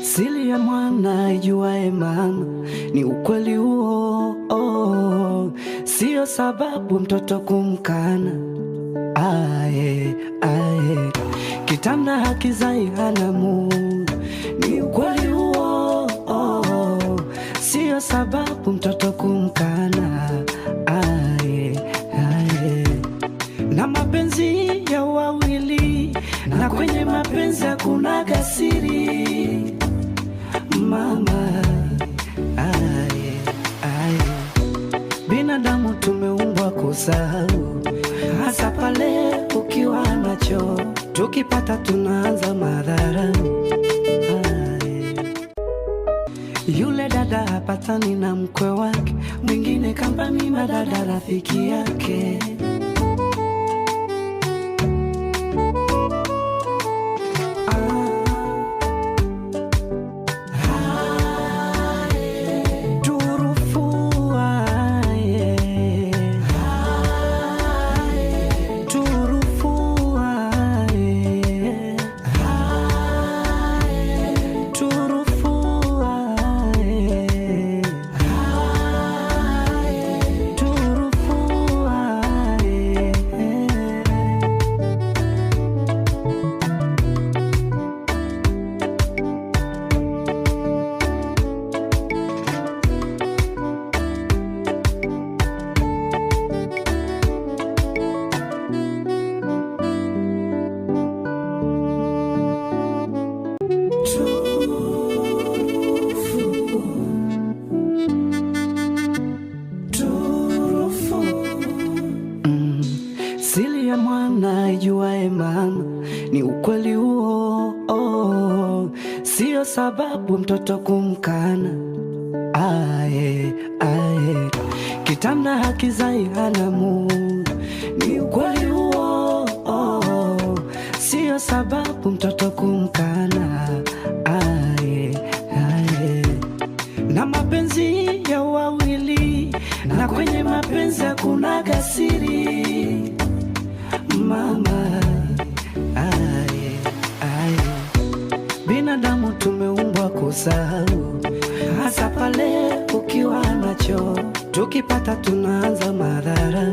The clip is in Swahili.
Siri ya mwana ijuae mama, ni ukweli huo, sio sababu mtoto kumkana. Kitanda hakizai hana Mungu, ni ukweli huo, sio sababu mtoto kumkana. Na mapenzi ya wawili, na kwenye mapenzi hakunaga siri mama. Binadamu tumeumbwa kusahau, hasa pale ukiwa nacho, tukipata tunaanza madhara. Yule dada hapatani na mkwe wake, mwingine kampani madada rafiki yake. Siri ya mwana ijuae mama, ni ukweli huo, sio sababu mtoto kumkana. Kitanda hakizai hana Mungu, ni ukweli huo, sio sababu mtoto kumkana. Na mapenzi ya wawili, na kwenye mapenzi hakunaga siri mama. Binadamu tumeumbwa kusahau, hasa pale ukiwa nacho, tukipata tunaanza madhara.